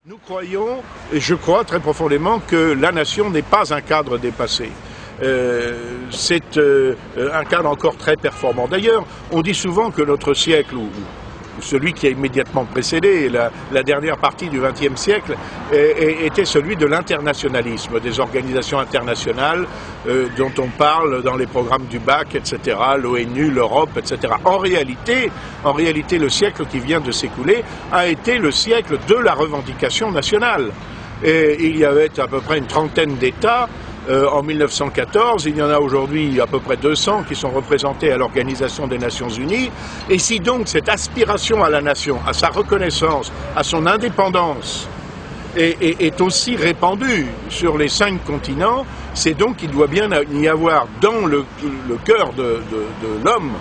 Nous croyons, et je crois très profondément, que la nation n'est pas un cadre dépassé. C'est un cadre encore très performant. D'ailleurs, on dit souvent que notre siècle, ou celui qui a immédiatement précédé, la dernière partie du XXe siècle, était celui de l'internationalisme, des organisations internationales dont on parle dans les programmes du bac, etc., l'ONU, l'Europe, etc. En réalité, le siècle qui vient de s'écouler a été le siècle de la revendication nationale. Et il y avait à peu près une trentaine d'États. En 1914, il y en a aujourd'hui à peu près 200 qui sont représentés à l'Organisation des Nations Unies. Et si donc cette aspiration à la nation, à sa reconnaissance, à son indépendance est aussi répandue sur les 5 continents, c'est donc qu'il doit bien y avoir dans le cœur de l'homme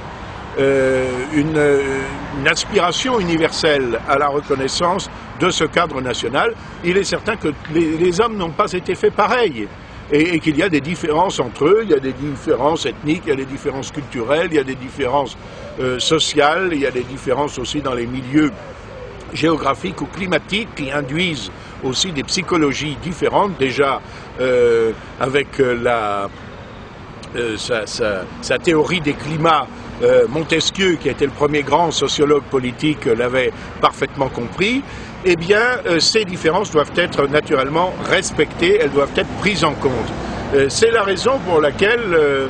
une aspiration universelle à la reconnaissance de ce cadre national. Il est certain que les hommes n'ont pas été faits pareils. Et qu'il y a des différences entre eux, il y a des différences ethniques, il y a des différences culturelles, il y a des différences sociales, il y a des différences aussi dans les milieux géographiques ou climatiques qui induisent aussi des psychologies différentes, déjà avec sa théorie des climats. Montesquieu, qui a été le premier grand sociologue politique, l'avait parfaitement compris. Eh bien, ces différences doivent être naturellement respectées, elles doivent être prises en compte. C'est la raison pour laquelle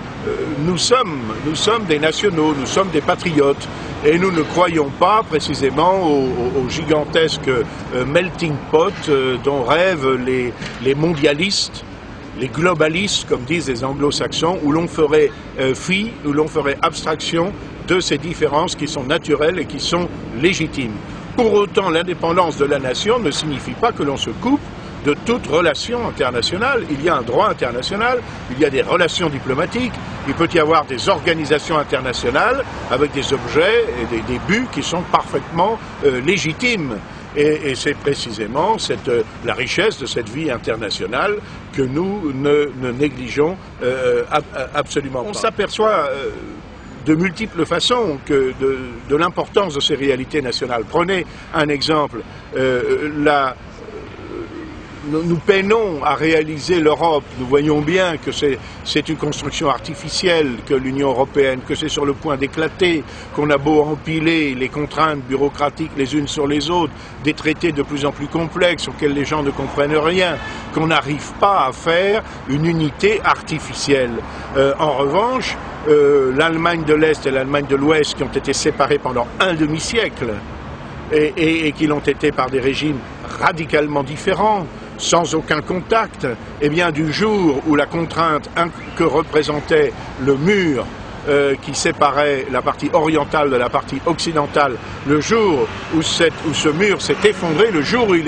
nous sommes des nationaux, nous sommes des patriotes, et nous ne croyons pas précisément au gigantesque melting pot dont rêvent les mondialistes, les globalistes, comme disent les anglo-saxons, où l'on ferait fi, où l'on ferait abstraction de ces différences qui sont naturelles et qui sont légitimes. Pour autant, l'indépendance de la nation ne signifie pas que l'on se coupe de toute relation internationale. Il y a un droit international, il y a des relations diplomatiques, il peut y avoir des organisations internationales avec des objets et des buts qui sont parfaitement légitimes. Et c'est précisément la richesse de cette vie internationale que nous ne négligeons absolument pas. On s'aperçoit de multiples façons de l'importance de ces réalités nationales. Prenez un exemple. Nous peinons à réaliser l'Europe. Nous voyons bien que c'est une construction artificielle que l'Union européenne, que c'est sur le point d'éclater, qu'on a beau empiler les contraintes bureaucratiques les unes sur les autres, des traités de plus en plus complexes auxquels les gens ne comprennent rien, qu'on n'arrive pas à faire une unité artificielle. En revanche, l'Allemagne de l'Est et l'Allemagne de l'Ouest, qui ont été séparées pendant un demi-siècle et qui l'ont été par des régimes radicalement différents, sans aucun contact, eh bien du jour où la contrainte que représentait le mur qui séparait la partie orientale de la partie occidentale, le jour où ce mur s'est effondré, le jour où il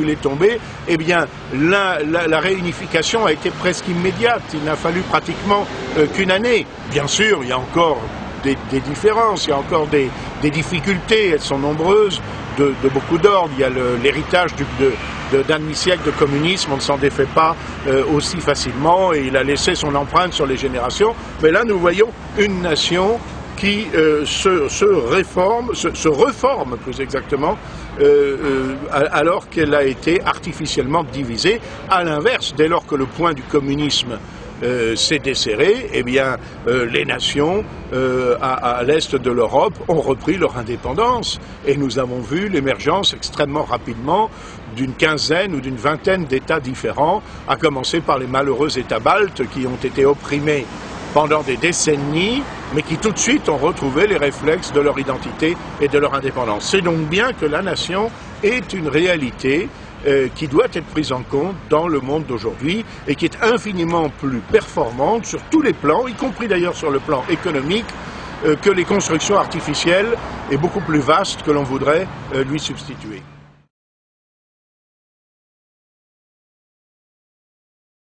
est tombé, eh bien la réunification a été presque immédiate. Il n'a fallu pratiquement qu'une année. Bien sûr, il y a encore des différences, il y a encore des difficultés, elles sont nombreuses, de beaucoup d'ordre. Il y a l'héritage d'un demi-siècle de communisme, on ne s'en défait pas aussi facilement, et il a laissé son empreinte sur les générations. Mais là, nous voyons une nation qui se reforme plus exactement, alors qu'elle a été artificiellement divisée. À l'inverse, dès lors que le point du communisme s'est desserré, eh bien, les nations à l'est de l'Europe ont repris leur indépendance et nous avons vu l'émergence extrêmement rapidement d'une quinzaine ou d'une vingtaine d'États différents, à commencer par les malheureux États baltes qui ont été opprimés pendant des décennies, mais qui tout de suite ont retrouvé les réflexes de leur identité et de leur indépendance. C'est donc bien que la nation est une réalité qui doit être prise en compte dans le monde d'aujourd'hui et qui est infiniment plus performante sur tous les plans, y compris d'ailleurs sur le plan économique, que les constructions artificielles et beaucoup plus vastes que l'on voudrait lui substituer.